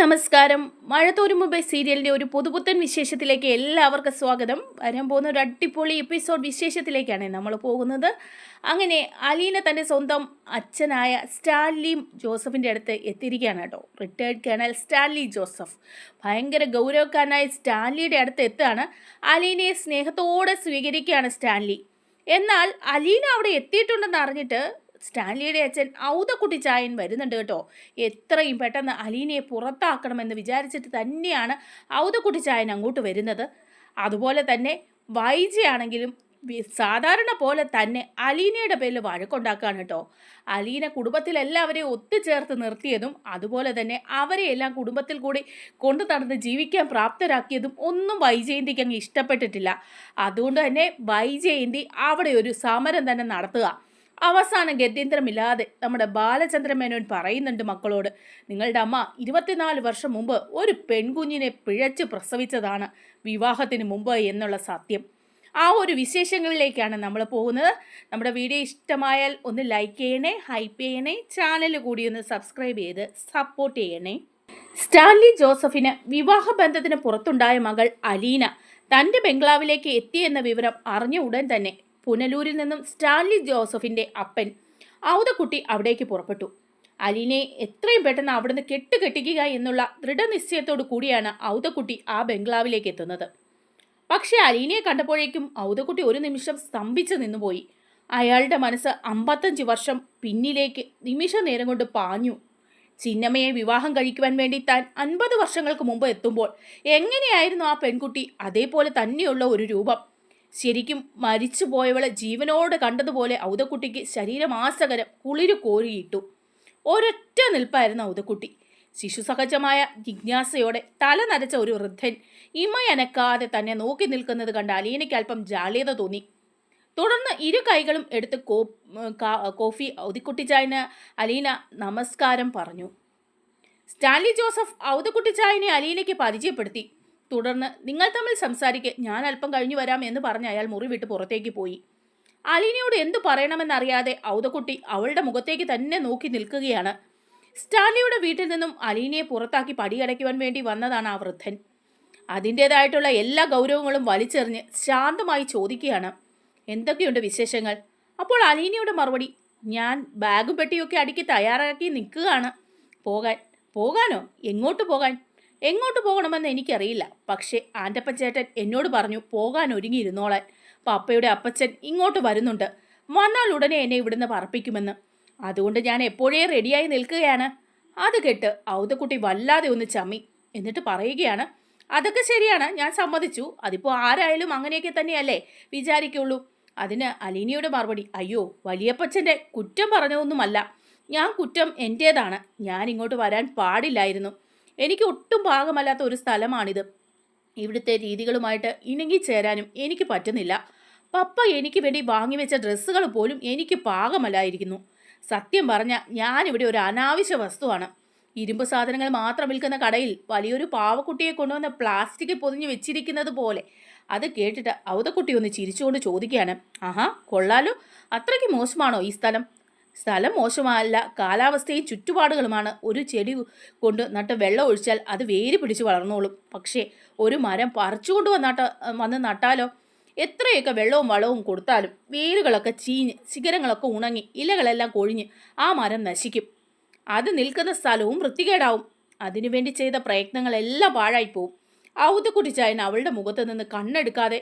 നമസ്കാരം. മഴത്തോരും മുമ്പേ സീരിയലിൻ്റെ ഒരു പുതുപുത്തൻ വിശേഷത്തിലേക്ക് എല്ലാവർക്കും സ്വാഗതം. വരാൻ പോകുന്ന ഒരു അടിപൊളി എപ്പിസോഡ് വിശേഷത്തിലേക്കാണ് നമ്മൾ പോകുന്നത്. അങ്ങനെ അലീന തൻ്റെ സ്വന്തം അച്ഛനായ സ്റ്റാൻലി ജോസഫിൻ്റെ അടുത്ത് എത്തിയിരിക്കുകയാണ് കേട്ടോ. റിട്ടയർഡ് കേണൽ സ്റ്റാൻലി ജോസഫ് ഭയങ്കര ഗൗരവക്കാരനായ സ്റ്റാൻലിയുടെ അടുത്ത് എത്തുകയാണ്. അലീനയെ സ്നേഹത്തോടെ സ്വീകരിക്കുകയാണ് സ്റ്റാൻലി. എന്നാൽ അലീന അവിടെ എത്തിയിട്ടുണ്ടെന്ന് അറിഞ്ഞിട്ട് സ്റ്റാൻലിയുടെ അച്ഛൻ ഔതക്കുട്ടി ചായൻ വരുന്നുണ്ട് കേട്ടോ. എത്രയും പെട്ടെന്ന് അലീനയെ പുറത്താക്കണമെന്ന് വിചാരിച്ചിട്ട് തന്നെയാണ് ഔതക്കുട്ടി ചായൻ അങ്ങോട്ട് വരുന്നത്. അതുപോലെ തന്നെ വൈജയാണെങ്കിലും സാധാരണ പോലെ തന്നെ അലീനയുടെ പേരിൽ വഴക്കുണ്ടാക്കുകയാണ് കേട്ടോ. അലീന കുടുംബത്തിലെല്ലാവരെയും ഒത്തുചേർത്ത് നിർത്തിയതും അതുപോലെ തന്നെ അവരെയെല്ലാം കുടുംബത്തിൽ കൂടി കൊണ്ടു നടന്ന് ജീവിക്കാൻ പ്രാപ്തരാക്കിയതും ഒന്നും വൈജയന്തിക്ക് അങ്ങ് ഇഷ്ടപ്പെട്ടിട്ടില്ല. അതുകൊണ്ട് തന്നെ വൈജയന്തി അവിടെ ഒരു സമരം തന്നെ നടത്തുക. അവസാനം ഗത്യന്തരമില്ലാതെ നമ്മുടെ ബാലചന്ദ്രൻ മേനോൻ പറയുന്നുണ്ട് മക്കളോട്, നിങ്ങളുടെ അമ്മ 24 വർഷം മുമ്പ് ഒരു പെൺകുഞ്ഞിനെ പിഴച്ച് പ്രസവിച്ചതാണ് വിവാഹത്തിന് മുമ്പ് എന്നുള്ള സത്യം. ആ ഒരു വിശേഷങ്ങളിലേക്കാണ് നമ്മൾ പോകുന്നത്. നമ്മുടെ വീഡിയോ ഇഷ്ടമായാൽ ഒന്ന് ലൈക്ക് ചെയ്യണേ, ഹൈപ്പ് ചെയ്യണേ, ചാനൽ കൂടി ഒന്ന് സബ്സ്ക്രൈബ് ചെയ്ത് സപ്പോർട്ട് ചെയ്യണേ. സ്റ്റാൻലി ജോസഫിന് വിവാഹബന്ധത്തിന് പുറത്തുണ്ടായ മകൾ അലീന തൻ്റെ ബംഗ്ലാവിലേക്ക് എത്തിയെന്ന വിവരം അറിഞ്ഞ ഉടൻ തന്നെ പുനലൂരിൽ നിന്നും സ്റ്റാൻലി ജോസഫിൻ്റെ അപ്പൻ ഔതക്കുട്ടി അവിടേക്ക് പുറപ്പെട്ടു. അലീനയെ എത്രയും പെട്ടെന്ന് അവിടുന്ന് കെട്ടുകെട്ടിക്കുക എന്നുള്ള ദൃഢനിശ്ചയത്തോടു കൂടിയാണ് ഔതക്കുട്ടി ആ ബംഗ്ലാവിലേക്ക് എത്തുന്നത്. പക്ഷേ അലീനയെ കണ്ടപ്പോഴേക്കും ഔതക്കുട്ടി ഒരു നിമിഷം സ്തംഭിച്ചു നിന്നുപോയി. അയാളുടെ മനസ്സ് 55 വർഷം പിന്നിലേക്ക് നിമിഷ നേരം കൊണ്ട് പാഞ്ഞു. ചിന്നമ്മയെ വിവാഹം കഴിക്കുവാൻ വേണ്ടി താൻ 50 വർഷങ്ങൾക്ക് മുമ്പ് എത്തുമ്പോൾ എങ്ങനെയായിരുന്നു ആ പെൺകുട്ടി അതേപോലെ തന്നെയുള്ള ഒരു രൂപം. ശരിക്കും മരിച്ചു പോയവളെ ജീവനോട് കണ്ടതുപോലെ ഔതക്കുട്ടിക്ക് ശരീരമാസകരം കുളിരു കോരിയിട്ടു. ഒരൊറ്റ നിൽപ്പായിരുന്നു ഔതക്കുട്ടി. ശിശുസഹജമായ ജിജ്ഞാസയോടെ തല നരച്ച ഒരു വൃദ്ധൻ ഇമയനക്കാതെ തന്നെ നോക്കി നിൽക്കുന്നത് കണ്ട് അലീനയ്ക്ക് അല്പം ജാള്യത തോന്നി. തുടർന്ന് ഇരു കൈകളും എടുത്ത് കോഫി ഔതക്കുട്ടിച്ചായന് അലീന നമസ്കാരം പറഞ്ഞു. സ്റ്റാൻലി ജോസഫ് ഔതക്കുട്ടിച്ചായനെ അലീനയ്ക്ക് പരിചയപ്പെടുത്തി. തുടർന്ന് നിങ്ങൾ തമ്മിൽ സംസാരിക്കെ, ഞാൻ അല്പം കഴിഞ്ഞു വരാം എന്ന് പറഞ്ഞ് അയാൾ മുറി വിട്ട് പുറത്തേക്ക് പോയി. അലീനയോട് എന്തു പറയണമെന്നറിയാതെ ഔതക്കുട്ടി അവളുടെ മുഖത്തേക്ക് തന്നെ നോക്കി നിൽക്കുകയാണ്. സ്റ്റാൻലിയുടെ വീട്ടിൽ നിന്നും അലീനയെ പുറത്താക്കി പടിയടയ്ക്കുവാൻ വേണ്ടി വന്നതാണ് ആ വൃദ്ധൻ. അതിൻ്റേതായിട്ടുള്ള എല്ലാ ഗൗരവങ്ങളും വലിച്ചെറിഞ്ഞ് ശാന്തമായി ചോദിക്കുകയാണ്, എന്തൊക്കെയുണ്ട് വിശേഷങ്ങൾ? അപ്പോൾ അലീനയുടെ മറുപടി, ഞാൻ ബാഗും പെട്ടിയൊക്കെ അടുക്കി തയ്യാറാക്കി നിൽക്കുകയാണ്. പോകാനോ? എങ്ങോട്ട് പോകണമെന്ന് എനിക്കറിയില്ല. പക്ഷേ ആൻ്റപ്പൻ ചേട്ടൻ എന്നോട് പറഞ്ഞു പോകാൻ ഒരുങ്ങിയിരുന്നോളാൻ. പപ്പയുടെ അപ്പച്ചൻ ഇങ്ങോട്ട് വരുന്നുണ്ട്. വന്നാൽ ഉടനെ എന്നെ ഇവിടുന്ന് പറപ്പിക്കുമെന്ന്. അതുകൊണ്ട് ഞാൻ എപ്പോഴേ റെഡിയായി നിൽക്കുകയാണ്. അത് കേട്ട് ഔതക്കുട്ടി വല്ലാതെ ഒന്ന് ചമ്മി. എന്നിട്ട് പറയുകയാണ്, അതൊക്കെ ശരിയാണ്, ഞാൻ സമ്മതിച്ചു. അതിപ്പോൾ ആരായാലും അങ്ങനെയൊക്കെ തന്നെയല്ലേ വിചാരിക്കുള്ളൂ. അതിന് അലീനയുടെ മറുപടി, അയ്യോ, വലിയപ്പച്ചൻ്റെ കുറ്റം പറഞ്ഞതൊന്നുമല്ല. കുറ്റം എൻ്റേതാണ്. ഞാൻ ഇങ്ങോട്ട് വരാൻ പാടില്ലായിരുന്നു. എനിക്ക് ഒട്ടും പാകമല്ലാത്ത ഒരു സ്ഥലമാണിത്. ഇവിടുത്തെ രീതികളുമായിട്ട് ഇണങ്ങിച്ചേരാനും എനിക്ക് പറ്റുന്നില്ല. പപ്പ എനിക്ക് വേണ്ടി വാങ്ങിവെച്ച ഡ്രസ്സുകൾ പോലും എനിക്ക് പാകമല്ലായിരിക്കുന്നു. സത്യം പറഞ്ഞാൽ ഞാനിവിടെ ഒരു അനാവശ്യ വസ്തുവാണ്. ഇരുമ്പ് സാധനങ്ങൾ മാത്രം വിൽക്കുന്ന കടയിൽ വലിയൊരു പാവക്കുട്ടിയെ കൊണ്ടുവന്ന് പ്ലാസ്റ്റിക് പൊതിഞ്ഞ് വെച്ചിരിക്കുന്നത് പോലെ. അത് കേട്ടിട്ട് ഔതക്കുട്ടി ഒന്ന് ചിരിച്ചുകൊണ്ട് ചോദിക്കുകയാണ്, ആഹാ, കൊള്ളാലോ, അത്രയ്ക്ക് മോശമാണോ ഈ സ്ഥലം? സ്ഥലം മോശമല്ല, കാലാവസ്ഥയും ചുറ്റുപാടുകളുമാണ്. ഒരു ചെടി കൊണ്ട് നട്ട് വെള്ളം ഒഴിച്ചാൽ അത് വേര് പിടിച്ച് വളർന്നോളും. പക്ഷേ ഒരു മരം പറിച്ചുകൊണ്ട് വന്ന് നട്ടാലോ? എത്രയൊക്കെ വെള്ളവും വളവും കൊടുത്താലും വേരുകളൊക്കെ ചീഞ്ഞ് ശിഖരങ്ങളൊക്കെ ഉണങ്ങി ഇലകളെല്ലാം കൊഴിഞ്ഞ് ആ മരം നശിക്കും. അത് നിൽക്കുന്ന സ്ഥലവും വൃത്തികേടാവും. അതിനുവേണ്ടി ചെയ്ത പ്രയത്നങ്ങളെല്ലാം പാഴായിപ്പോവും. ഔതക്കുട്ടി ചായൻ അവളുടെ മുഖത്ത് നിന്ന് കണ്ണെടുക്കാതെ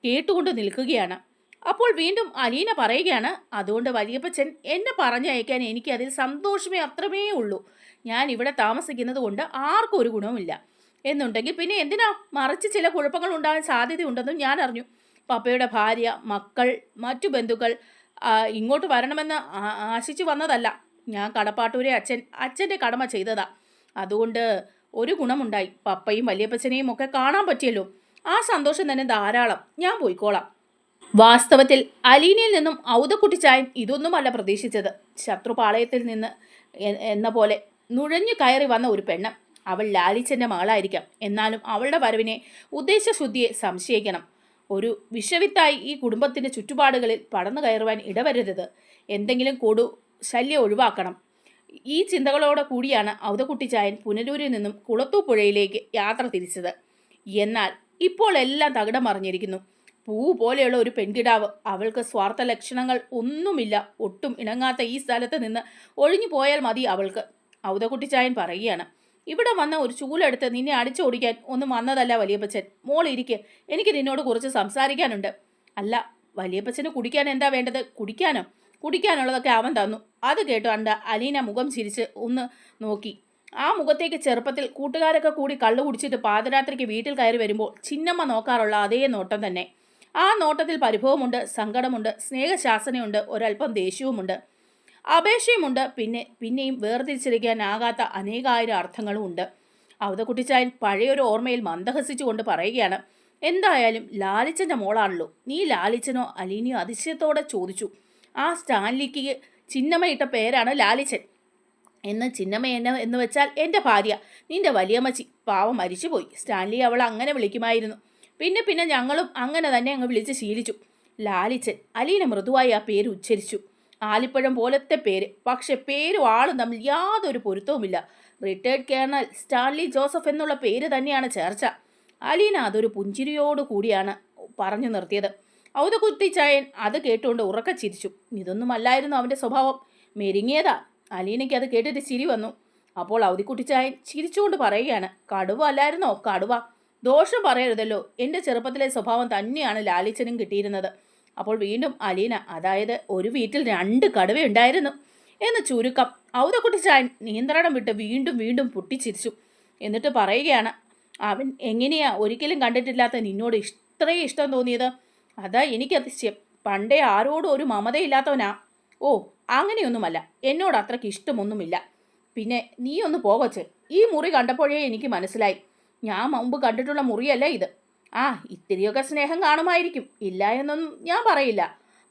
കേട്ടുകൊണ്ട് നിൽക്കുകയാണ്. അപ്പോൾ വീണ്ടും അലീന പറയുകയാണ്, അതുകൊണ്ട് വലിയപ്പച്ചൻ എന്നെ പറഞ്ഞയക്കാൻ എനിക്ക് അതിൽ സന്തോഷമേ അത്രമേ ഉള്ളൂ. ഞാൻ ഇവിടെ താമസിക്കുന്നത് കൊണ്ട് ആർക്കും ഒരു ഗുണവുമില്ല. എന്നുണ്ടെങ്കിൽ പിന്നെ എന്തിനാ? മറിച്ച് ചില കുഴപ്പങ്ങൾ ഉണ്ടാകാൻ സാധ്യതയുണ്ടെന്നും ഞാൻ അറിഞ്ഞു. പപ്പയുടെ ഭാര്യ, മക്കൾ, മറ്റു ബന്ധുക്കൾ ഇങ്ങോട്ട് വരണമെന്ന് ആശിച്ചു വന്നതല്ല. ഞാൻ കടപ്പാട്ടൂരെ അച്ഛൻ്റെ കടമ ചെയ്തതാ. അതുകൊണ്ട് ഒരു ഗുണമുണ്ടായി. പപ്പയും വലിയപ്പച്ചനെയും ഒക്കെ കാണാൻ പറ്റിയല്ലോ. ആ സന്തോഷം തന്നെ ധാരാളം. ഞാൻ പോയിക്കോളാം. വാസ്തവത്തിൽ അലീനയിൽ നിന്നും ഔതക്കുട്ടി ചായൻ ഇതൊന്നുമല്ല പ്രതീക്ഷിച്ചത്. ശത്രുപാളയത്തിൽ നിന്ന് എന്ന പോലെ നുഴഞ്ഞു കയറി വന്ന ഒരു പെണ്ണ്. അവൾ ലാലിച്ചൻ്റെ മകളായിരിക്കാം. എന്നാലും അവളുടെ വരവിനെ ഉദ്ദേശശുദ്ധിയെ സംശയിക്കണം. ഒരു വിഷവിത്തായി ഈ കുടുംബത്തിൻ്റെ ചുറ്റുപാടുകളിൽ പടന്നു കയറുവാൻ ഇടവരരുത്. എന്തെങ്കിലും ശല്യം ഒഴിവാക്കണം. ഈ ചിന്തകളോടെ കൂടിയാണ് ഔതക്കുട്ടിച്ചായൻ പുനലൂരിൽ നിന്നും കുളത്തൂപ്പുഴയിലേക്ക് യാത്ര തിരിച്ചത്. എന്നാൽ ഇപ്പോൾ എല്ലാം തകിടം മറിഞ്ഞിരിക്കുന്നു. പൂ പോലെയുള്ള ഒരു പെൺകിടാവ്, അവൾക്ക് സ്വാർത്ഥ ലക്ഷണങ്ങൾ ഒന്നുമില്ല, ഒട്ടും ഇണങ്ങാത്ത ഈ സ്ഥലത്ത് നിന്ന് ഒഴിഞ്ഞു പോയാൽ മതി അവൾക്ക്. ഔതക്കുട്ടിച്ചായൻ പറയുകയാണ്, ഇവിടെ വന്ന ഒരു ചൂലെടുത്ത് നിന്നെ അടിച്ചോടിക്കാൻ ഒന്നും വന്നതല്ല വലിയപ്പച്ചൻ. മോളിരിക്കെ, എനിക്ക് നിന്നോട് കുറച്ച് സംസാരിക്കാനുണ്ട്. അല്ല, വലിയപ്പച്ചന് കുടിക്കാൻ എന്താ വേണ്ടത്? കുടിക്കാനോ? കുടിക്കാനുള്ളതൊക്കെ അവൻ തന്നു. അത് കേട്ടുകൊണ്ട് അലീന മുഖം ചിരിച്ച് ഒന്ന് നോക്കി. ആ മുഖത്തേക്ക് ചെറുപ്പത്തിൽ കൂട്ടുകാരൊക്കെ കൂടി കള്ളു കുടിച്ചിട്ട് പാതിരാത്രിക്ക് വീട്ടിൽ കയറി വരുമ്പോൾ ചിന്നമ്മ നോക്കാറുള്ള അതേ നോട്ടം തന്നെ. ആ നോട്ടത്തിൽ പരിഭവമുണ്ട്, സങ്കടമുണ്ട്, സ്നേഹശാസനയുണ്ട്, ഒരല്പം ദേഷ്യവുമുണ്ട്, അപേക്ഷയുമുണ്ട്, പിന്നെയും വേർതിരിച്ചറിയാനാകാത്ത അനേകായിരം അർത്ഥങ്ങളും ഉണ്ട്. ഔതക്കുട്ടിച്ചായൻ പഴയൊരു ഓർമ്മയിൽ മന്ദഹസിച്ചുകൊണ്ട് പറയുകയാണ്, എന്തായാലും ലാലിച്ചൻ്റെ മോളാണല്ലോ നീ. ലാലിച്ചനോ? അലീനയോ അതിശയത്തോടെ ചോദിച്ചു. ആ സ്റ്റാൻലിക്ക് ചിന്നമ്മയിട്ട പേരാണ് ലാലിച്ചൻ. ചിന്നമ്മ എന്ന് വെച്ചാൽ എൻ്റെ ഭാര്യ, നിന്റെ വലിയമ്മച്ചി. പാവം മരിച്ചുപോയി. സ്റ്റാൻലി അവൾ അങ്ങനെ വിളിക്കുമായിരുന്നു. പിന്നെ ഞങ്ങളും അങ്ങനെ തന്നെ അങ്ങ് വിളിച്ച് ശീലിച്ചു. ലാലിച്ചൻ. അലീന മൃദുവായി ആ പേര് ഉച്ചരിച്ചു. ആലിപ്പഴം പോലത്തെ പേര്, പക്ഷെ പേരും ആളും തമ്മിൽ യാതൊരു പൊരുത്തവുമില്ല. റിട്ടയർഡ് കേണൽ സ്റ്റാൻലി ജോസഫ് എന്നുള്ള പേര് തന്നെയാണ് ചേർച്ച. അലീന അതൊരു പുഞ്ചിരിയോടു കൂടിയാണ് പറഞ്ഞു നിർത്തിയത്. ഔതക്കുട്ടിച്ചായൻ അത് കേട്ടുകൊണ്ട് ഉറക്കെ ചിരിച്ചു. ഇതൊന്നുമല്ലായിരുന്നു അവൻ്റെ സ്വഭാവം, മെരുങ്ങിയതാ. അലീനയ്ക്ക് അത് കേട്ടിട്ട് ചിരി വന്നു. അപ്പോൾ ഔതിക്കുട്ടിച്ചായൻ ചിരിച്ചുകൊണ്ട് പറയുകയാണ്, കടുവ അല്ലായിരുന്നോ? കടുവ. ദോഷം പറയരുതല്ലോ, എൻ്റെ ചെറുപ്പത്തിലെ സ്വഭാവം തന്നെയാണ് ലാലിച്ചനും കിട്ടിയിരുന്നത്. അപ്പോൾ വീണ്ടും അലീന, അതായത് ഒരു വീട്ടിൽ 2 കടുവയുണ്ടായിരുന്നു എന്ന് ചുരുക്കം. ഔതക്കുട്ടിച്ചായൻ നിയന്ത്രണം വിട്ട് വീണ്ടും വീണ്ടും പൊട്ടിച്ചിരിച്ചു. എന്നിട്ട് പറയുകയാണ്, അവൻ എങ്ങനെയാ ഒരിക്കലും കണ്ടിട്ടില്ലാത്ത നിന്നോട് ഇത്രയും ഇഷ്ടം തോന്നിയത്? അതാ എനിക്ക് അതിശയം. പണ്ടേ ആരോടും ഒരു മമതയില്ലാത്തവനാ. ഓ, അങ്ങനെയൊന്നുമല്ല, എന്നോട് അത്രയ്ക്ക് ഇഷ്ടമൊന്നുമില്ല. പിന്നെ നീ ഒന്ന് പോകച്ചേ. ഈ മുറി കണ്ടപ്പോഴേ എനിക്ക് മനസ്സിലായി, ഞാൻ മുമ്പ് കണ്ടിട്ടുള്ള മുറിയല്ല ഇത്. ആ, ഇത്തിരിയൊക്കെ സ്നേഹം കാണുമായിരിക്കും, ഇല്ല എന്നൊന്നും ഞാൻ പറയില്ല.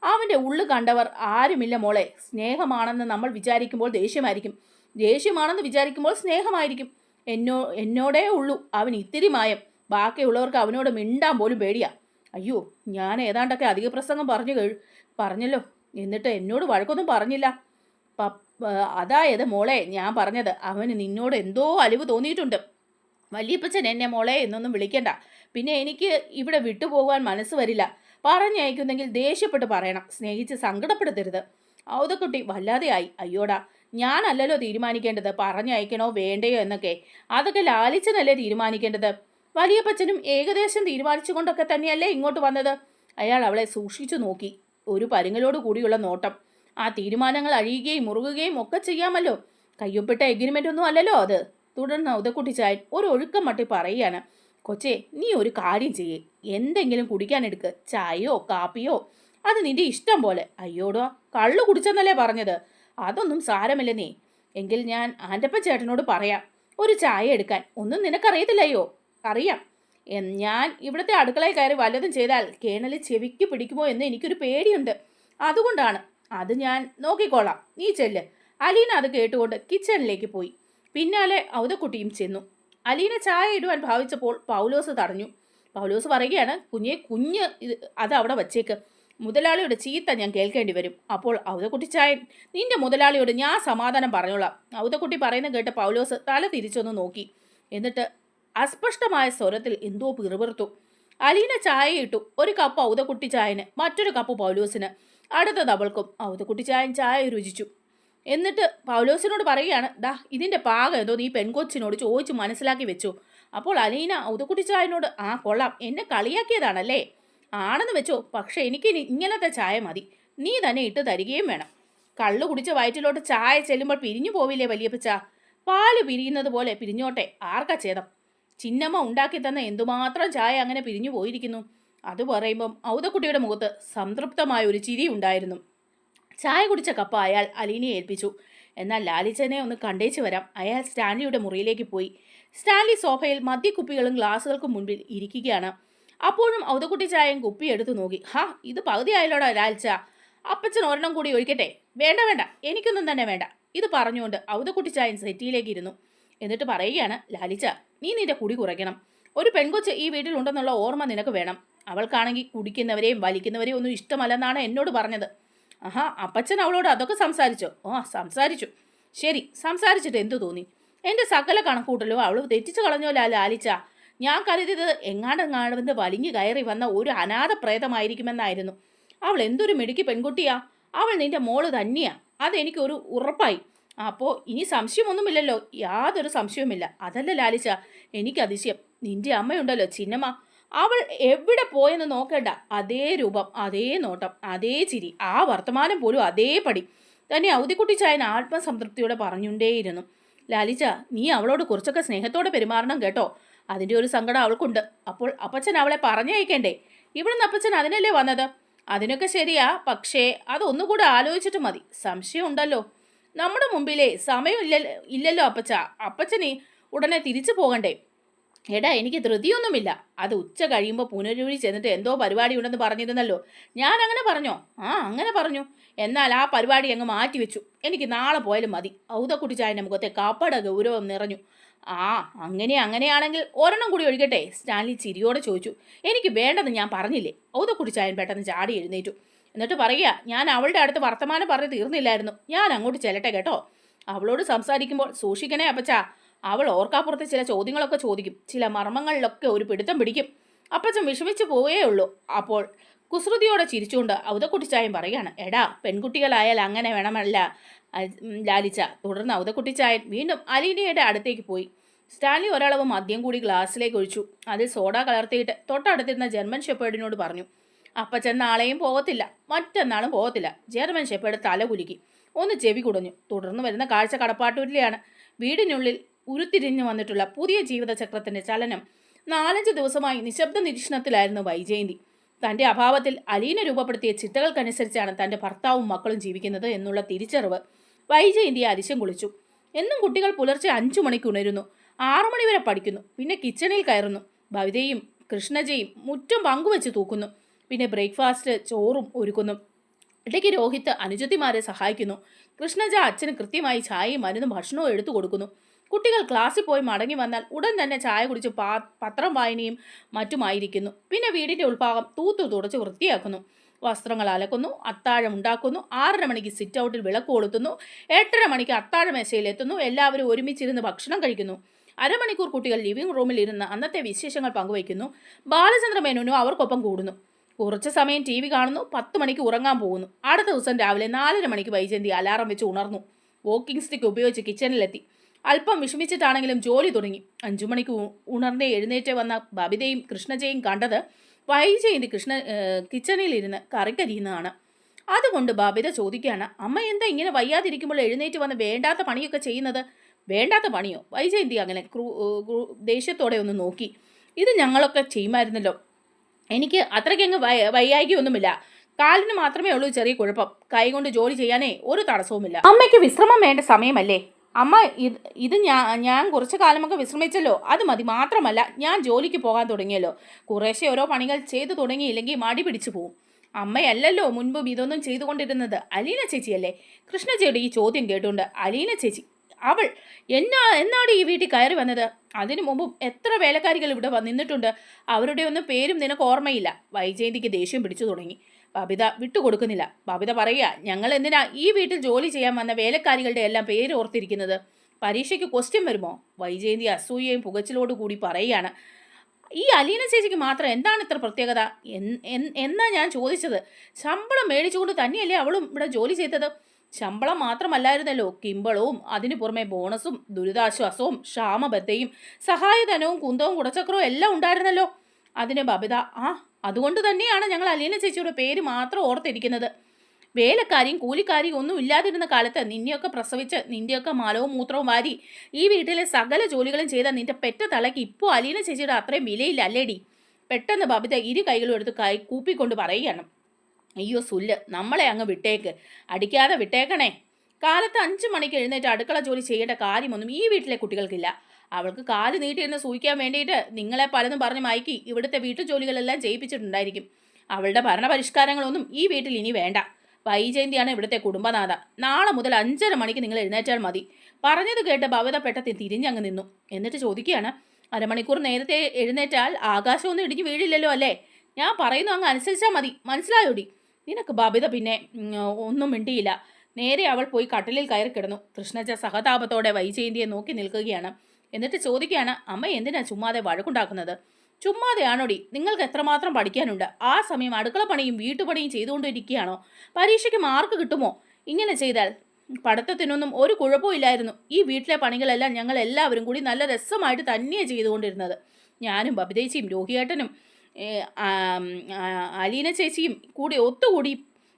അവൻ്റെ ഉള്ളു കണ്ടവർ ആരുമില്ല മോളെ. സ്നേഹമാണെന്ന് നമ്മൾ വിചാരിക്കുമ്പോൾ ദേഷ്യമായിരിക്കും, ദേഷ്യമാണെന്ന് വിചാരിക്കുമ്പോൾ സ്നേഹമായിരിക്കും. എന്നോടേ ഉള്ളൂ അവൻ ഇത്തിരി മായം. ബാക്കിയുള്ളവർക്ക് അവനോട് മിണ്ടാൻ പോലും പേടിയാ. അയ്യോ, ഞാൻ ഏതാണ്ടൊക്കെ അധിക പ്രസംഗം പറഞ്ഞല്ലോ. എന്നിട്ട് എന്നോട് വഴക്കൊന്നും പറഞ്ഞില്ല. അതായത് മോളെ, ഞാൻ പറഞ്ഞത് അവന് നിന്നോട് എന്തോ അലിവ് തോന്നിയിട്ടുണ്ട്. വലിയപ്പച്ചൻ എന്നെ മോളെ എന്നൊന്നും വിളിക്കണ്ട. പിന്നെ എനിക്ക് ഇവിടെ വിട്ടുപോകാൻ മനസ്സ് വരില്ല. പറഞ്ഞയക്കുന്നെങ്കിൽ ദേഷ്യപ്പെട്ട് പറയണം, സ്നേഹിച്ച് സങ്കടപ്പെടുത്തരുത്. ഔതക്കുട്ടി വല്ലാതെയായി. അയ്യോടാ, ഞാനല്ലല്ലോ തീരുമാനിക്കേണ്ടത് പറഞ്ഞയക്കണോ വേണ്ടയോ എന്നൊക്കെ. അതൊക്കെ ലാലിച്ചനല്ലേ തീരുമാനിക്കേണ്ടത്. വലിയപ്പച്ചനും ഏകദേശം തീരുമാനിച്ചുകൊണ്ടൊക്കെ തന്നെയല്ലേ ഇങ്ങോട്ട് വന്നത്. അയാൾ അവളെ സൂക്ഷിച്ചു നോക്കി, ഒരു പരുങ്ങലോട് കൂടിയുള്ള നോട്ടം. ആ തീരുമാനങ്ങൾ അഴിയുകയും മുറുകുകയും ഒക്കെ ചെയ്യാമല്ലോ. കയ്യൊപ്പിട്ട എഗ്രിമെൻ്റ് ഒന്നും അല്ലല്ലോ അത്. തുടർന്ന് ഔതക്കുട്ടിച്ചായൻ ഒരു ഒഴുക്കം മട്ടി പറയുകയാണ്, കൊച്ചേ, നീ ഒരു കാര്യം ചെയ്യേ, എന്തെങ്കിലും കുടിക്കാനെടുക്ക്. ചായയോ കാപ്പിയോ, അത് നിന്റെ ഇഷ്ടം പോലെ. അയ്യോടോ, കള്ളു കുടിച്ചെന്നല്ലേ പറഞ്ഞത്? അതൊന്നും സാരമില്ലെന്നേ. എങ്കിൽ ഞാൻ ആൻ്റപ്പ ചേട്ടനോട് പറയാം ഒരു ചായ എടുക്കാൻ. ഒന്നും നിനക്കറിയത്തില്ലയോ? അറിയാം. ഞാൻ ഇവിടുത്തെ അടുക്കളയിൽ കയറി വല്ലതും ചെയ്താൽ കേണൽ ചെവിക്ക് പിടിക്കുമോ എന്ന് എനിക്കൊരു പേടിയുണ്ട്. അതുകൊണ്ടാണ്. അത് ഞാൻ നോക്കിക്കോളാം, നീ ചെല്ല്. അലീന അത് കേട്ടുകൊണ്ട് കിച്ചണിലേക്ക് പോയി. പിന്നാലെ ഔതക്കുട്ടിയും ചെന്നു. അലീന ചായ ഇടുവാൻ ഭാവിച്ചപ്പോൾ പൗലോസ് തടഞ്ഞു. പൗലോസ് പറയുകയാണ്, കുഞ്ഞ് അത് അവിടെ വച്ചേക്ക്. മുതലാളിയുടെ ചീത്ത ഞാൻ കേൾക്കേണ്ടി വരും. അപ്പോൾ ഔതക്കുട്ടിച്ചായൻ, നിന്റെ മുതലാളിയോട് ഞാൻ സമാധാനം പറഞ്ഞോളാം. ഔതക്കുട്ടി പറയുന്നത് കേട്ട് പൗലോസ് തല തിരിച്ചൊന്ന് നോക്കി. എന്നിട്ട് അസ്പഷ്ടമായ സ്വരത്തിൽ എന്തോ പിറുപിറുത്തു. അലീന ചായ ഇട്ടു. ഒരു കപ്പ് ഔതക്കുട്ടിച്ചായന്, മറ്റൊരു കപ്പ് പൗലോസിന്, അടുത്തത് അവൾക്കും. ഔതക്കുട്ടിച്ചായൻ ചായ രുചിച്ചു. എന്നിട്ട് പൗലോസിനോട് പറയുകയാണ്, ദാ ഇതിൻ്റെ പാകം എന്തോ നീ പെൺകൊച്ചിനോട് ചോദിച്ചു മനസ്സിലാക്കി വെച്ചു. അപ്പോൾ അലീന ഔതക്കുട്ടിച്ചായനോട്, ആ കൊള്ളാം, എന്നെ കളിയാക്കിയതാണല്ലേ? ആണെന്ന് വെച്ചോ, പക്ഷെ എനിക്ക് ഇങ്ങനത്തെ ചായ മതി. നീ തന്നെ ഇട്ട് തരികയും വേണം. കള്ളു കുടിച്ച വയറ്റിലോട്ട് ചായ ചെല്ലുമ്പോൾ പിരിഞ്ഞു പോവില്ലേ വലിയപ്പച്ച? പാല് പിരിയുന്നത് പോലെ പിരിഞ്ഞോട്ടെ, ആർക്കാ ഛേദം? ചിന്നമ്മ ഉണ്ടാക്കി തന്ന എന്തുമാത്രം ചായ അങ്ങനെ പിരിഞ്ഞു പോയിരിക്കുന്നു. അത് പറയുമ്പം ഔതക്കുട്ടിയുടെ മുഖത്ത് സംതൃപ്തമായ ഒരു ചിരി ഉണ്ടായിരുന്നു. ചായ കുടിച്ച കപ്പ അയാൾ അലീനയെ ഏൽപ്പിച്ചു. എന്നാൽ ലാലിച്ചനെ ഒന്ന് കണ്ടേച്ചു വരാം. അയാൾ സ്റ്റാൻലിയുടെ മുറിയിലേക്ക് പോയി. സ്റ്റാൻലി സോഫയിൽ മദ്യക്കുപ്പികളും ഗ്ലാസുകൾക്കും മുൻപിൽ ഇരിക്കുകയാണ്. അപ്പോഴും ഔതക്കുട്ടി ചായയും കുപ്പി എടുത്തു നോക്കി. ഹാ, ഇത് പകുതിയായല്ലോടാ ലാലിച്ച. അപ്പച്ചൻ ഒരെണ്ണം കൂടി ഒഴിക്കട്ടെ? വേണ്ട, എനിക്കൊന്നും തന്നെ വേണ്ട. ഇത് പറഞ്ഞുകൊണ്ട് ഔതക്കുട്ടി ചായൻ സെറ്റിയിലേക്ക് ഇരുന്നു. എന്നിട്ട് പറയുകയാണ്, ലാലിച്ച, നീ നിന്റെ കുടി കുറയ്ക്കണം. ഒരു പെൺകൊച്ച് ഈ വീട്ടിലുണ്ടെന്നുള്ള ഓർമ്മ നിനക്ക് വേണം. അവൾക്കാണെങ്കിൽ കുടിക്കുന്നവരെയും വലിക്കുന്നവരെയും ഒന്നും ഇഷ്ടമല്ലെന്നാണ് എന്നോട് പറഞ്ഞത്. ആഹാ, അപ്പച്ചൻ അവളോട് അതൊക്കെ സംസാരിച്ചോ? സംസാരിച്ചു. ശരി, സംസാരിച്ചിട്ട് എന്തു തോന്നി? എൻ്റെ സകല കണക്കൂട്ടലും അവൾ തെറ്റിച്ചു കളഞ്ഞോലാ ലാലിച്ച. ഞാൻ കരുതിയത് എങ്ങാണ്ടെങ്ങാണ്ട് വലിഞ്ഞു കയറി വന്ന ഒരു അനാഥ പ്രേതമായിരിക്കുമെന്നായിരുന്നു. അവൾ എന്തൊരു മിടുക്കി പെൺകുട്ടിയാ. അവൾ നിന്റെ മോള് തന്നെയാ, അതെനിക്കൊരു ഉറപ്പായി. അപ്പോൾ ഇനി സംശയമൊന്നുമില്ലല്ലോ? യാതൊരു സംശയവുമില്ല. അതല്ല ലാലിച്ച എനിക്ക് അതിശയം. നിന്റെ അമ്മയുണ്ടല്ലോ ചിന്നമ്മ, അവൾ എവിടെ പോയെന്ന് നോക്കേണ്ട. അതേ രൂപം, അതേ നോട്ടം, അതേ ചിരി, ആ വർത്തമാനം പോലും അതേപടി തന്നെ ഔദിക്കുട്ടി ചായൻ ആത്മസംതൃപ്തിയോടെ പറഞ്ഞുകൊണ്ടേയിരുന്നു. ലാലിച്ച, നീ അവളോട് കുറച്ചൊക്കെ സ്നേഹത്തോടെ പെരുമാറണം കേട്ടോ. അതിൻ്റെ ഒരു സങ്കടം അവൾക്കുണ്ട്. അപ്പോൾ അപ്പച്ചൻ അവളെ പറഞ്ഞയക്കേണ്ടേ? ഇവിടുന്ന് അപ്പച്ചൻ അതിനല്ലേ വന്നത്? അതിനൊക്കെ ശരിയാ, പക്ഷേ അതൊന്നുകൂടെ ആലോചിച്ചിട്ട് മതി. സംശയം ഉണ്ടല്ലോ. നമ്മുടെ മുമ്പിലെ സമയം ഇല്ലല്ലോ അപ്പച്ച. അപ്പച്ചന് ഉടനെ തിരിച്ചു പോകണ്ടേ? എടാ, എനിക്ക് ധൃതിയൊന്നുമില്ല. അത് ഉച്ച കഴിയുമ്പോൾ പുനരൂരി ചെന്നിട്ട് എന്തോ പരിപാടി ഉണ്ടെന്ന് പറഞ്ഞിരുന്നല്ലോ. ഞാൻ അങ്ങനെ പറഞ്ഞോ? ആ, അങ്ങനെ പറഞ്ഞു. എന്നാൽ ആ പരിപാടി അങ്ങ് മാറ്റിവെച്ചു. എനിക്ക് നാളെ പോയാലും മതി. ഔതക്കുട്ടി ചായൻ്റെ മുഖത്തെ കാപ്പട ഗൗരവം നിറഞ്ഞു. ആ, അങ്ങനെയാണെങ്കിൽ ഒരെണ്ണം കൂടി ഒഴിക്കട്ടെ? സ്റ്റാൻലി ചിരിയോടെ ചോദിച്ചു. എനിക്ക് വേണ്ടെന്ന് ഞാൻ പറഞ്ഞില്ലേ? ഔതക്കുട്ടി ചായൻ പെട്ടെന്ന് ചാടി എഴുന്നേറ്റു. എന്നിട്ട് പറയുക, ഞാൻ അവളുടെ അടുത്ത് വർത്തമാനം പറഞ്ഞ് തീർന്നില്ലായിരുന്നു. ഞാൻ അങ്ങോട്ട് ചെല്ലട്ടെ കേട്ടോ. അവളോട് സംസാരിക്കുമ്പോൾ സൂക്ഷിക്കണേ അപ്പച്ചാ. അവൾ ഓർക്കാപ്പുറത്ത് ചില ചോദ്യങ്ങളൊക്കെ ചോദിക്കും. ചില മർമ്മങ്ങളിലൊക്കെ ഒരു പിടുത്തം പിടിക്കും. അപ്പച്ചൻ വിഷമിച്ചു പോവേ ഉള്ളൂ. അപ്പോൾ കുസൃതിയോടെ ചിരിച്ചുകൊണ്ട് ഔതക്കുട്ടിച്ചായൻ പറയാണ്, എടാ, പെൺകുട്ടികളായാൽ അങ്ങനെ വേണമല്ല ലാലിച്ച. തുടർന്ന് ഔതക്കുട്ടിച്ചായൻ വീണ്ടും അലീനയുടെ അടുത്തേക്ക് പോയി. സ്റ്റാൻലി ഒരളവ് മദ്യം കൂടി ഗ്ലാസ്സിലേക്ക് ഒഴിച്ചു. അതിൽ സോഡ കലർത്തിയിട്ട് തൊട്ടടുത്തിരുന്ന ജർമ്മൻ ഷെപ്പേർഡിനോട് പറഞ്ഞു, അപ്പച്ചൻ നാളെയും പോകത്തില്ല, മറ്റന്നാളും പോകത്തില്ല. ജർമ്മൻ ഷെപ്പേർഡ് തല കുലുക്കി, ഒന്ന് ചെവി കുടഞ്ഞു. തുടർന്ന് വരുന്ന കാഴ്ച കടപ്പാട്ടൂരിലെയാണ്. വീടിനുള്ളിൽ ഉരുത്തിരിഞ്ഞു വന്നിട്ടുള്ള പുതിയ ജീവിതചക്രത്തിന്റെ ചലനം. 4-5 ദിവസമായി നിശബ്ദ നിരീക്ഷണത്തിലായിരുന്നു വൈജയന്തി. തന്റെ അഭാവത്തിൽ അലീന രൂപപ്പെടുത്തിയ ചിട്ടകൾക്കനുസരിച്ചാണ് തന്റെ ഭർത്താവും മക്കളും ജീവിക്കുന്നത് എന്നുള്ള തിരിച്ചറിവ് വൈജയന്തിയെ അരിശം കുളിച്ചു. എന്നും കുട്ടികൾ പുലർച്ചെ 5 മണിക്ക് ഉണരുന്നു. 6 മണി വരെ പഠിക്കുന്നു. പിന്നെ കിച്ചണിൽ കയറുന്നു. ഭവിതയും കൃഷ്ണജയും മുറ്റം പങ്കുവെച്ച് തൂക്കുന്നു. പിന്നെ ബ്രേക്ക്ഫാസ്റ്റ് ചോറും ഒരുക്കുന്നു. ഇടയ്ക്ക് രോഹിത്ത് അനുജത്തിമാരെ സഹായിക്കുന്നു. കൃഷ്ണജ അച്ഛന് കൃത്യമായി ചായയും മരുന്നും ഭക്ഷണവും എടുത്തു കൊടുക്കുന്നു. കുട്ടികൾ ക്ലാസ്സിൽ പോയി മടങ്ങി വന്നാൽ ഉടൻ തന്നെ ചായ കുടിച്ച് പത്രം വായനയും മറ്റുമായിരിക്കുന്നു. പിന്നെ വീടിന്റെ ഉൾഭാഗം തൂത്തു തുടച്ച് വൃത്തിയാക്കുന്നു. വസ്ത്രങ്ങൾ അലക്കുന്നു, അത്താഴം ഉണ്ടാക്കുന്നു. 6:30 മണിക്ക് സിറ്റ് ഔട്ടിൽ വിളക്ക് കൊളുത്തുന്നു. 8:30 മണിക്ക് അത്താഴ മേശയിലെത്തുന്നു. എല്ലാവരും ഒരുമിച്ചിരുന്ന് ഭക്ഷണം കഴിക്കുന്നു. അരമണിക്കൂർ കുട്ടികൾ ലിവിംഗ് റൂമിൽ ഇരുന്ന് അന്നത്തെ വിശേഷങ്ങൾ പങ്കുവയ്ക്കുന്നു. ബാലചന്ദ്ര മേനോനും അവർക്കൊപ്പം കൂടുന്നു. കുറച്ച് സമയം TV കാണുന്നു. 10 മണിക്ക് ഉറങ്ങാൻ പോകുന്നു. അടുത്ത ദിവസം രാവിലെ 4:30 മണിക്ക് വൈജയന്തി അലാറം വെച്ച് ഉണർന്നു. വോക്കിംഗ് സ്റ്റിക്ക് ഉപയോഗിച്ച് കിച്ചണിലെത്തി. അല്പം വിഷമിച്ചിട്ടാണെങ്കിലും ജോലി തുടങ്ങി. 5 മണിക്ക് ഉണർന്നേ എഴുന്നേറ്റ് വന്ന ബബിതയും കൃഷ്ണജയും കണ്ടത് വൈജയന്തി കിച്ചണിലിരുന്ന് കറിക്കരിയുന്നതാണ്. അതുകൊണ്ട് ബബിത ചോദിക്കുകയാണ്, അമ്മ എന്താ ഇങ്ങനെ വയ്യാതിരിക്കുമ്പോൾ എഴുന്നേറ്റ് വന്ന് വേണ്ടാത്ത പണിയൊക്കെ ചെയ്യുന്നത്? വേണ്ടാത്ത പണിയോ? വൈജയന്തി അങ്ങനെ ദേഷ്യത്തോടെ ഒന്ന് നോക്കി. ഇത് ഞങ്ങളൊക്കെ ചെയ്യുമായിരുന്നല്ലോ. എനിക്ക് അത്രയ്ക്കങ്ങ് വയ്യായികയൊന്നുമില്ല. കാലിന് മാത്രമേ ഉള്ളൂ ചെറിയ കുഴപ്പം. കൈകൊണ്ട് ജോലി ചെയ്യാനേ ഒരു തടസ്സവുമില്ല. അമ്മയ്ക്ക് വിശ്രമം വേണ്ട സമയമല്ലേ? അമ്മ ഇത് ഞാൻ കുറച്ചു കാലമൊക്കെ വിശ്രമിച്ചല്ലോ, അത് മതി. മാത്രമല്ല, ഞാൻ ജോലിക്ക് പോകാൻ തുടങ്ങിയല്ലോ. കുറേശ്ശെ ഓരോ പണികൾ ചെയ്തു തുടങ്ങിയില്ലെങ്കിൽ മടി പിടിച്ചു പോവും. അമ്മയല്ലല്ലോ മുൻപും ഇതൊന്നും ചെയ്തുകൊണ്ടിരുന്നത്, അലീന ചേച്ചിയല്ലേ? കൃഷ്ണജിയുടെ ഈ ചോദ്യം കേട്ടുകൊണ്ട് അലീന ചേച്ചി, അവൾ എന്നാണ് ഈ വീട്ടിൽ കയറി വന്നത്? അതിനു മുമ്പും എത്ര വേലക്കാരികൾ ഇവിടെ നിന്നിട്ടുണ്ട്. അവരുടെ ഒന്നും പേരും നിനക്ക് ഓർമ്മയില്ല. വൈജയന്തിക്ക് ദേഷ്യം പിടിച്ചു തുടങ്ങി. ബബിത വിട്ടുകൊടുക്കുന്നില്ല. ബബിത പറയുക, ഞങ്ങൾ എന്തിനാ ഈ വീട്ടിൽ ജോലി ചെയ്യാൻ വന്ന വേലക്കാരികളുടെ എല്ലാം പേര് ഓർത്തിരിക്കുന്നത്? പരീക്ഷയ്ക്ക് ക്വസ്റ്റ്യൻ വരുമോ? വൈജയന്തി അസൂയയും പുകച്ചിലോട് കൂടി പറയുകയാണ്. ഈ അലീന ചേച്ചിക്ക് മാത്രം എന്താണ് ഇത്ര പ്രത്യേകത എന്നാ ഞാൻ ചോദിച്ചത്. ശമ്പളം മേടിച്ചുകൊണ്ട് തന്നെയല്ലേ അവളും ഇവിടെ ജോലി ചെയ്തത്? ശമ്പളം മാത്രമല്ലായിരുന്നല്ലോ, കിമ്പളവും അതിനു പുറമെ ബോണസും ദുരിതാശ്വാസവും ക്ഷാമബദ്ധയും സഹായധനവും കുന്തവും കുടച്ചക്രവും എല്ലാം ഉണ്ടായിരുന്നല്ലോ. അതിന് ബബിത, അതുകൊണ്ട് തന്നെയാണ് ഞങ്ങൾ അലീന ചേച്ചിയുടെ പേര് മാത്രം ഓർത്തിരിക്കുന്നത്. വേലക്കാരിയും കൂലിക്കാരിയും ഒന്നും ഇല്ലാതിരുന്ന കാലത്ത് നിന്നെയൊക്കെ പ്രസവിച്ച് നിന്റെയൊക്കെ മലവും മൂത്രവും വാരി ഈ വീട്ടിലെ സകല ജോലികളും ചെയ്ത നിന്റെ പെറ്റ തലയ്ക്ക് ഇപ്പോൾ അലീന ചേച്ചിയുടെ അത്രയും വിലയില്ല അല്ലേടി? പെട്ടെന്ന് ബബിത ഇരു കൈകളും എടുത്ത് കൂപ്പിക്കൊണ്ട് പറയുകയാണ്. അയ്യോ സുല്ല്, നമ്മളെ അങ്ങ് വിട്ടേക്ക്, അടിക്കാതെ വിട്ടേക്കണേ. കാലത്ത് 5 മണിക്ക് എഴുന്നേറ്റ് അടുക്കള ജോലി ചെയ്യേണ്ട കാര്യമൊന്നും ഈ വീട്ടിലെ കുട്ടികൾക്കില്ല. അവൾക്ക് കാല് നീട്ടിയിരുന്ന് സൂഹിക്കാൻ വേണ്ടിയിട്ട് നിങ്ങളെ പലതും പറഞ്ഞ് മയക്കി ഇവിടുത്തെ വീട്ടുജോലികളെല്ലാം ചെയ്യിപ്പിച്ചിട്ടുണ്ടായിരിക്കും. അവളുടെ ഭരണപരിഷ്കാരങ്ങളൊന്നും ഈ വീട്ടിൽ ഇനി വേണ്ട. വൈജയന്തിയാണ് ഇവിടുത്തെ കുടുംബനാഥ. നാളെ മുതൽ 5:30 മണിക്ക് നിങ്ങൾ എഴുന്നേറ്റാൽ മതി. പറഞ്ഞത് കേട്ട് ഭവത പെട്ടത്തിൽ തിരിഞ്ഞങ്ങ് നിന്നു. എന്നിട്ട് ചോദിക്കുകയാണ്, അരമണിക്കൂർ നേരത്തെ എഴുന്നേറ്റാൽ ആകാശമൊന്നും ഇടിഞ്ഞു വീഴില്ലല്ലോ അല്ലേ? ഞാൻ പറയുന്നു അങ്ങ് അനുസരിച്ചാൽ മതി, മനസ്സിലായോടി? നിനക്ക് ബബിത പിന്നെ ഒന്നും മിണ്ടിയില്ല. നേരെ അവൾ പോയി കട്ടിലിൽ കയറി കിടന്നു. കൃഷ്ണച്ച സഹതാപത്തോടെ വൈജയന്തിയെ നോക്കി നിൽക്കുകയാണ്. എന്നിട്ട് ചോദിക്കുകയാണ്, അമ്മ എന്തിനാ ചുമ്മാതെ വഴക്കുണ്ടാക്കുന്നത്? ചുമ്മാതെയാണോടി? നിങ്ങൾക്ക് എത്രമാത്രം പഠിക്കാനുണ്ട്? ആ സമയം അടുക്കള പണിയും വീട്ടുപണിയും ചെയ്തുകൊണ്ടിരിക്കുകയാണോ? പരീക്ഷയ്ക്ക് മാർക്ക് കിട്ടുമോ? ഇങ്ങനെ ചെയ്താൽ പഠിത്തത്തിനൊന്നും ഒരു കുഴപ്പവും ഇല്ലായിരുന്നു. ഈ വീട്ടിലെ പണികളെല്ലാം ഞങ്ങൾ എല്ലാവരും കൂടി നല്ല രസമായിട്ട് തന്നെയാണ് ചെയ്തുകൊണ്ടിരുന്നത്. ഞാനും ബബിതേച്ചിയും രോഹിയേട്ടനും അലീന ചേച്ചിയും കൂടി ഒത്തുകൂടി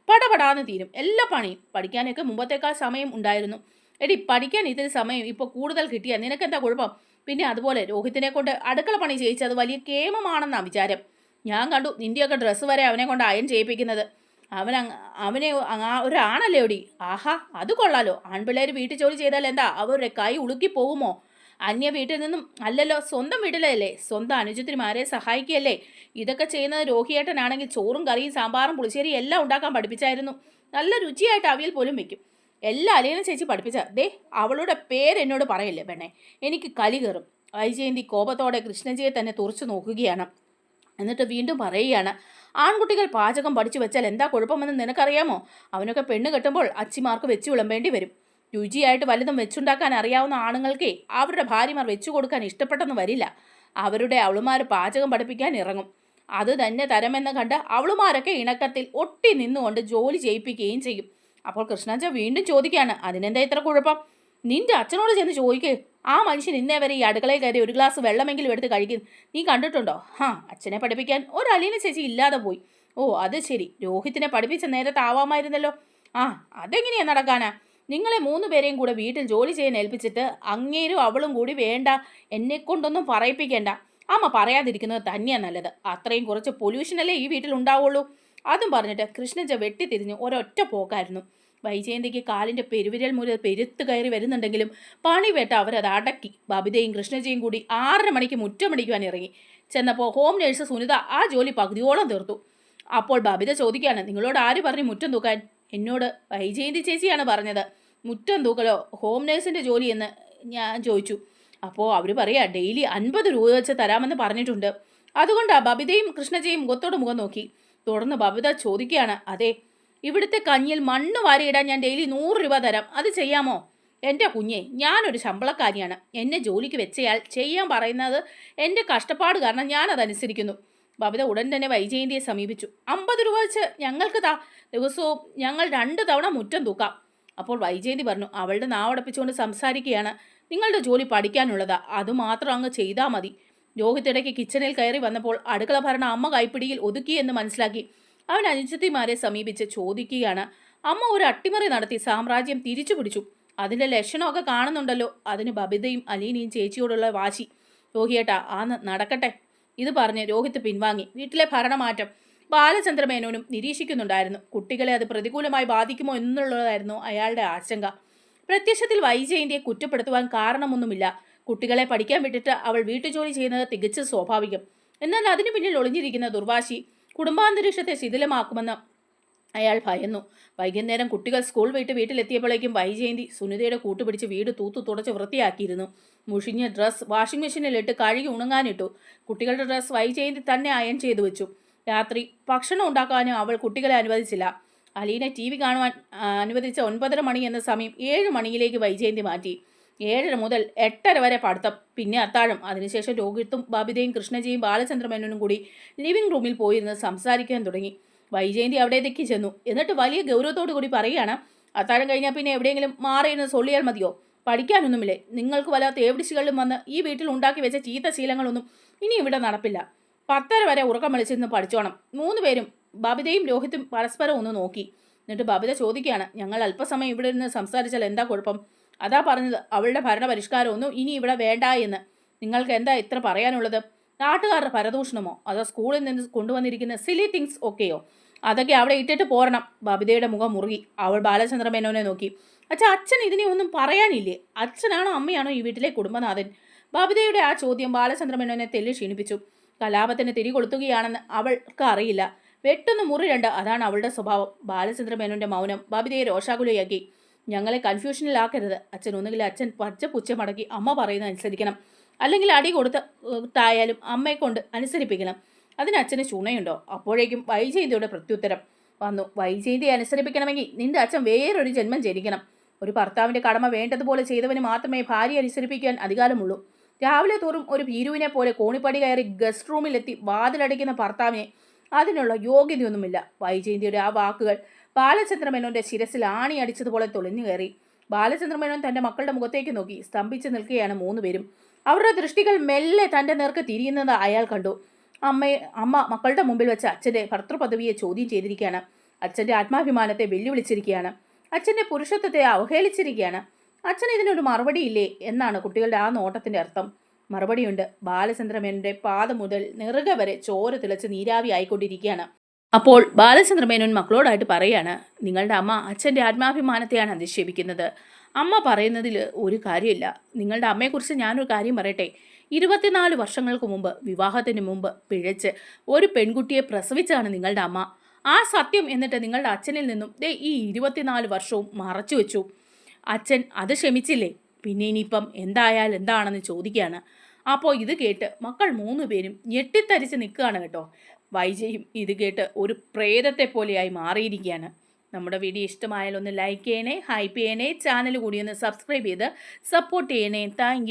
പടപടാന്ന് തീരും എല്ലാ പണിയും. പഠിക്കാനൊക്കെ മുമ്പത്തേക്കാൾ സമയം ഉണ്ടായിരുന്നു. എടി, പഠിക്കാൻ ഇതിന് സമയം ഇപ്പോൾ കൂടുതൽ കിട്ടിയാൽ നിനക്കെന്താ കുഴപ്പം? പിന്നെ അതുപോലെ രോഹിത്തിനെ കൊണ്ട് അടുക്കള പണി ചെയ്യിച്ചത് വലിയ കേമമാണെന്നാണ് വിചാരം. ഞാൻ കണ്ടു നിൻ്റെയൊക്കെ ഡ്രസ്സ് വരെ അവനെ കൊണ്ട് അയൺ ചെയ്യിപ്പിക്കുന്നത്. അവനെ ഒരാണല്ലേ ഒടി? ആഹാ, അത് കൊള്ളാലോ. ആൺപിള്ളേർ വീട്ടിൽ ജോലി ചെയ്താൽ എന്താ അവരുടെ കൈ ഉളുക്കി പോകുമോ? അന്യ വീട്ടിൽ നിന്നും അല്ലല്ലോ, സ്വന്തം വീട്ടിലല്ലേ. സ്വന്തം അനുജത്തിമാരെ സഹായിക്കുകയല്ലേ. ഇതൊക്കെ ചെയ്യുന്നത് രോഹിയേട്ടനാണെങ്കിൽ ചോറും കറിയും സാമ്പാറും പുളിശ്ശേരിയും എല്ലാം ഉണ്ടാക്കാൻ പഠിപ്പിച്ചായിരുന്നു. നല്ല രുചിയായിട്ട് അവിയൽ പോലും വെക്കും. എല്ലാ അലീന ചേച്ചി പഠിപ്പിച്ച. ദേ, അവളുടെ പേരെന്നോട് പറയില്ലേ പെണ്ണെ, എനിക്ക് കലി കയറും. വൈജയന്തി കോപത്തോടെ കൃഷ്ണജിയെ തന്നെ തുറച്ചു നോക്കുകയാണ്. എന്നിട്ട് വീണ്ടും പറയുകയാണ്, ആൺകുട്ടികൾ പാചകം പഠിച്ചു വെച്ചാൽ എന്താ കുഴപ്പമെന്ന് നിനക്കറിയാമോ? അവനൊക്കെ പെണ്ണ് കെട്ടുമ്പോൾ അച്ചിമാർക്ക് വെച്ചു വിളമ്പേണ്ടി വരും. രുചിയായിട്ട് വലുതും വെച്ചുണ്ടാക്കാൻ അറിയാവുന്ന ആണുങ്ങൾക്കേ അവരുടെ ഭാര്യമാർ വെച്ചു കൊടുക്കാൻ ഇഷ്ടപ്പെട്ടെന്ന് വരില്ല. അവരുടെ അവളുമാർ പാചകം പഠിപ്പിക്കാൻ ഇറങ്ങും. അത് തന്നെ തരമെന്ന് കണ്ട് അവളുമാരൊക്കെ ഇണക്കത്തിൽ ഒട്ടി നിന്നുകൊണ്ട് ജോലി ചെയ്യിപ്പിക്കുകയും ചെയ്യും. അപ്പോൾ കൃഷ്ണാച്ച വീണ്ടും ചോദിക്കുകയാണ്, അതിനെന്താ ഇത്ര കുഴപ്പം? നിന്റെ അച്ഛനോട് ചെന്ന് ചോദിക്കേ. ആ മനുഷ്യൻ ഇന്നേ വരെ ഈ അടുക്കളയിൽ കയറി ഒരു ഗ്ലാസ് വെള്ളമെങ്കിലും എടുത്ത് കഴിക്കും നീ കണ്ടിട്ടുണ്ടോ? അച്ഛനെ പഠിപ്പിക്കാൻ ഒരു അലീന ചേച്ചി ഇല്ലാതെ പോയി. ഓ, അത് ശരി. രോഹിത്തിനെ പഠിപ്പിച്ച നേരത്തെ ആവാമായിരുന്നല്ലോ. അതെങ്ങനെയാ നടക്കാനാ? നിങ്ങളെ 3 പേരെയും കൂടെ വീട്ടിൽ ജോലി ചെയ്യാൻ ഏൽപ്പിച്ചിട്ട് അങ്ങേരും അവളും കൂടി വേണ്ട, എന്നെ കൊണ്ടൊന്നും പറയിപ്പിക്കേണ്ട. അമ്മ പറയാതിരിക്കുന്നത് തന്നെയാണ് നല്ലത്. അത്രയും കുറച്ച് പൊല്യൂഷനല്ലേ ഈ വീട്ടിൽ ഉണ്ടാവുള്ളൂ. അതും പറഞ്ഞിട്ട് കൃഷ്ണജ വെട്ടിത്തിരിഞ്ഞ് ഒരൊറ്റ പോക്കായിരുന്നു. വൈജയന്തിക്ക് കാലിൻ്റെ പെരുവിരൽ മുതൽ പെരുത്ത് കയറി വരുന്നുണ്ടെങ്കിലും പണിവേട്ട അവരത് അടക്കി. ബബിതയും കൃഷ്ണജയും കൂടി 6:30 മണിക്ക് മുറ്റമടിക്കുവാൻ ഇറങ്ങി. ചെന്നപ്പോൾ ഹോം നേഴ്സ് സുനിത ആ ജോലി പകുതിയോളം തീർത്തു. അപ്പോൾ ബബിത ചോദിക്കുകയാണ്, നിങ്ങളോട് ആര് പറഞ്ഞു മുറ്റം തൂക്കാൻ? എന്നോട് വൈജയന്തി ചേച്ചിയാണ് പറഞ്ഞത്. മുറ്റം തൂക്കലോ ഹോം നേഴ്സിൻ്റെ ജോലി എന്ന് ഞാൻ ചോദിച്ചു. അപ്പോൾ അവർ പറയാ ഡെയിലി 50 രൂപ വെച്ച് തരാമെന്ന് പറഞ്ഞിട്ടുണ്ട്. അതുകൊണ്ടാണ് ബബിതയും കൃഷ്ണജയും മുഖത്തോട് മുഖം നോക്കി. തുടർന്ന് ബബിത ചോദിക്കുകയാണ്, അതെ, ഇവിടുത്തെ കഞ്ഞിൽ മണ്ണ് വാരിയിടാൻ ഞാൻ ഡെയിലി 100 രൂപ തരാം. അത് ചെയ്യാമോ? എൻ്റെ കുഞ്ഞെ, ഞാനൊരു ശമ്പളക്കാരിയാണ്. എന്നെ ജോലിക്ക് വെച്ചയാൾ ചെയ്യാൻ പറയുന്നത് എൻ്റെ കഷ്ടപ്പാട് കാരണം ഞാനതനുസരിക്കുന്നു. ബബിത ഉടൻ തന്നെ വൈജയന്തിയെ സമീപിച്ചു. 50 രൂപ വെച്ച് ഞങ്ങൾക്ക് താ, ദിവസവും ഞങ്ങൾ 2 തവണ മുറ്റം തൂക്കാം. അപ്പോൾ വൈജയന്തി പറഞ്ഞു, അവളുടെ നാവടപ്പിച്ചുകൊണ്ട് സംസാരിക്കുകയാണ്, നിങ്ങളുടെ ജോലി പഠിക്കാനുള്ളതാ, അതുമാത്രം അങ്ങ് ചെയ്താൽ മതി. രോഹിത്തിടയ്ക്ക് കിച്ചണിൽ കയറി വന്നപ്പോൾ അടുക്കള ഭരണ അമ്മ കൈപ്പിടിയിൽ ഒതുക്കിയെന്ന് മനസ്സിലാക്കി അവൻ അനുജത്തിമാരെ സമീപിച്ച് ചോദിക്കുകയാണ്, അമ്മ ഒരു അട്ടിമറി നടത്തി സാമ്രാജ്യം തിരിച്ചു പിടിച്ചു. അതിൻ്റെ ലക്ഷണമൊക്കെ കാണുന്നുണ്ടല്ലോ. അതിന് ബബിതയും അലീനയും ചേച്ചിയോടുള്ള വാശി. രോഹിയേട്ടാ, നടക്കട്ടെ. ഇത് പറഞ്ഞ് രോഹിത്ത് പിൻവാങ്ങി. വീട്ടിലെ ഭരണമാറ്റം ബാലചന്ദ്രമേനോനും നിരീക്ഷിക്കുന്നുണ്ടായിരുന്നു. കുട്ടികളെ അത് പ്രതികൂലമായി ബാധിക്കുമോ എന്നുള്ളതായിരുന്നു അയാളുടെ ആശങ്ക. പ്രത്യക്ഷത്തിൽ വൈജയന്തിയെ കുറ്റപ്പെടുത്തുവാൻ കാരണമൊന്നുമില്ല. കുട്ടികളെ പഠിക്കാൻ വിട്ടിട്ട് അവൾ വീട്ടുജോലി ചെയ്യുന്നത് തികച്ചും സ്വാഭാവികം. എന്നാൽ അതിനു പിന്നിൽ ഒളിഞ്ഞിരിക്കുന്ന ദുർവാശി കുടുംബാന്തരീക്ഷത്തെ ശിഥിലമാക്കുമെന്ന് അയാൾ ഭയന്നു. വൈകുന്നേരം കുട്ടികൾ സ്കൂൾ വിട്ട് വീട്ടിലെത്തിയപ്പോഴേക്കും വൈജയന്തി സുനിതയുടെ കൂട്ടുപിടിച്ച് വീട് തൂത്തു തുടച്ച് വൃത്തിയാക്കിയിരുന്നു. മുഷിഞ്ഞ ഡ്രസ്സ് വാഷിംഗ് മെഷീനിലിട്ട് കഴുകി ഉണങ്ങാനിട്ടു. കുട്ടികളുടെ ഡ്രസ്സ് വൈജയന്തി തന്നെ അയൺ ചെയ്തു വെച്ചു. രാത്രി ഭക്ഷണം ഉണ്ടാക്കാനും അവൾ കുട്ടികളെ അനുവദിച്ചില്ല. അലീനെ TV കാണുവാൻ അനുവദിച്ച 9:30 മണി എന്ന സമയം 7 മണിയിലേക്ക് വൈജയന്തി മാറ്റി. 7:30 മുതൽ 8:30 വരെ പഠിത്തം, പിന്നെ അത്താഴം. അതിനുശേഷം രോഹിത്തും ബബിതയും കൃഷ്ണജിയും ബാലചന്ദ്രമേനോനും കൂടി ലിവിംഗ് റൂമിൽ പോയിരുന്ന് സംസാരിക്കാൻ തുടങ്ങി. വൈജയന്തി അവിടേക്ക് ചെന്നു. എന്നിട്ട് വലിയ ഗൗരവത്തോടു കൂടി പറയുകയാണ്, അത്താഴം കഴിഞ്ഞാൽ പിന്നെ എവിടെയെങ്കിലും മാറിയിരുന്ന് സൊള്ളിയാൽ മതിയോ? പഠിക്കാനൊന്നുമില്ലേ? നിങ്ങൾക്ക് വല്ല തേവിടിച്ചുകളിലും വന്ന് ഈ വീട്ടിൽ ഉണ്ടാക്കി വെച്ച ചീത്ത ശീലങ്ങളൊന്നും ഇനി ഇവിടെ നടപ്പില്ല. 10:30 വരെ ഉറക്കം വിളിച്ചിരുന്ന് പഠിച്ചോണം. 3 പേരും ബബിതയും രോഹിത്തും പരസ്പരം ഒന്ന് നോക്കി. എന്നിട്ട് ബബിത ചോദിക്കുകയാണ്, ഞങ്ങൾ അല്പസമയം ഇവിടെ നിന്ന് സംസാരിച്ചാൽ എന്താ കുഴപ്പം? അതാ പറഞ്ഞത്, അവളുടെ ഭരണപരിഷ്കാരമൊന്നും ഇനി ഇവിടെ വേണ്ട എന്ന്. നിങ്ങൾക്ക് എന്താ ഇത്ര പറയാനുള്ളത്? നാട്ടുകാരുടെ പരദൂഷണമോ അതോ സ്കൂളിൽ നിന്ന് കൊണ്ടുവന്നിരിക്കുന്ന സിലി തിങ്സ് ഒക്കെയോ? അതൊക്കെ അവിടെ ഇട്ടിട്ട് പോരണം. ബബിതയുടെ മുഖം മുറുകി. അവൾ ബാലചന്ദ്രമേനോനെ നോക്കി. അച്ഛൻ ഇതിനെ ഒന്നും പറയാനില്ലേ? അച്ഛനാണോ അമ്മയാണോ ഈ വീട്ടിലെ കുടുംബനാഥൻ? ബബിതയുടെ ആ ചോദ്യം ബാലചന്ദ്രമേനോനെ തെല്ലി ക്ഷീണിപ്പിച്ചു. കലാപത്തിന് തിരികൊളുത്തുകയാണെന്ന് അവൾക്ക് അറിയില്ല. വെട്ടുന്ന മുറി 2, അതാണ് അവളുടെ സ്വഭാവം. ബാലചന്ദ്രമേനോന്റെ മൗനം ബബിതയെ രോഷാകുലയാക്കി. ഞങ്ങളെ കൺഫ്യൂഷനിലാക്കരുത്. അച്ഛൻ ഒന്നുകിൽ അച്ഛൻ പച്ച പുച്ഛമടക്കി അമ്മ പറയുന്നത് അനുസരിക്കണം, അല്ലെങ്കിൽ അടി കൊടുത്തായാലും അമ്മയെ കൊണ്ട് അനുസരിപ്പിക്കണം. അതിന് അച്ഛന് ചുണയുണ്ടോ? അപ്പോഴേക്കും വൈജയന്തിയുടെ പ്രത്യുത്തരം. വന്നു. വൈജയന്തിയെ അനുസരിപ്പിക്കണമെങ്കിൽ നിന്റെ അച്ഛൻ വേറൊരു ജന്മം ജനിക്കണം. ഒരു ഭർത്താവിന്റെ കടമ വേണ്ടതുപോലെ ചെയ്തവന് മാത്രമേ ഭാര്യയെ അനുസരിപ്പിക്കാൻ അധികാരമുള്ളൂ. രാവിലെ തോറും ഒരു ഭീരുവിനെ പോലെ കോണിപ്പടി കയറി ഗസ്റ്റ് റൂമിലെത്തി വാതിലടയ്ക്കുന്ന ഭർത്താവിനെ അതിനുള്ള യോഗ്യതയൊന്നുമില്ല. വൈജയന്തിയുടെ ആ വാക്കുകൾ ബാലചന്ദ്രമേനോന്റെ ശിരസിൽ ആണി അടിച്ചതുപോലെ തൊളിഞ്ഞു കയറി. ബാലചന്ദ്രമേനോൻ തന്റെ മക്കളുടെ മുഖത്തേക്ക് നോക്കി സ്തംഭിച്ചു നിൽക്കുകയാണ് മൂന്നുപേരും. അവരുടെ ദൃഷ്ടികൾ മെല്ലെ തന്റെ നേർക്ക് തിരിയുന്നത് അയാൾ കണ്ടു. അമ്മ മക്കളുടെ മുമ്പിൽ വെച്ച് അച്ഛന്റെ ഭർത്തൃപദവിയെ ചോദ്യം ചെയ്തിരിക്കുകയാണ്. അച്ഛന്റെ ആത്മാഭിമാനത്തെ വെല്ലുവിളിച്ചിരിക്കുകയാണ്. അച്ഛന്റെ പുരുഷത്വത്തെ അവഹേളിച്ചിരിക്കുകയാണ്. അച്ഛൻ ഇതിനൊരു മറുപടിയില്ലേ എന്നാണ് കുട്ടികളുടെ ആ നോട്ടത്തിന്റെ അർത്ഥം. മറുപടിയുണ്ട്. ബാലചന്ദ്രമേനോന്റെ പാദം മുതൽ നെറുക വരെ ചോര തിളച്ച് നീരാവി ആയിക്കൊണ്ടിരിക്കുകയാണ്. അപ്പോൾ ബാലചന്ദ്രമേനോൻ മക്കളോടായിട്ട് പറയാണ്, നിങ്ങളുടെ അമ്മ അച്ഛൻ്റെ ആത്മാഭിമാനത്തെയാണ് അധിക്ഷേപിക്കുന്നത്. അമ്മ പറയുന്നതിൽ ഒരു കാര്യമില്ല. നിങ്ങളുടെ അമ്മയെക്കുറിച്ച് ഞാനൊരു കാര്യം പറയട്ടെ. 24 വർഷങ്ങൾക്ക് മുമ്പ്, വിവാഹത്തിന് മുമ്പ് പിഴച്ച് ഒരു പെൺകുട്ടിയെ പ്രസവിച്ചാണ് നിങ്ങളുടെ അമ്മ. ആ സത്യം എന്നിട്ട് നിങ്ങളുടെ അച്ഛനിൽ നിന്നും ഈ 24 വർഷവും മറച്ചു വെച്ചു. അച്ഛൻ അത് ക്ഷമിച്ചില്ലേ? പിന്നെ ഇനിയിപ്പം എന്തായാലും എന്താണെന്ന് ചോദിക്കുകയാണ്. അപ്പോൾ ഇത് കേട്ട് മക്കൾ 3 പേരും ഞെട്ടിത്തരിച്ച് നിൽക്കുകയാണ് കേട്ടോ. വൈജയും ഇത് കേട്ട് ഒരു പ്രേതത്തെ പോലെയായി മാറിയിരിക്കുകയാണ്. നമ്മുടെ വീഡിയോ ഇഷ്ടമായാൽ ഒന്ന് ലൈക്ക് ചെയ്യണേ, ഹൈപ്പ് ചെയ്യണേ, ചാനൽ കൂടി ഒന്ന് സബ്സ്ക്രൈബ് ചെയ്ത് സപ്പോർട്ട് ചെയ്യണേ. Thank you.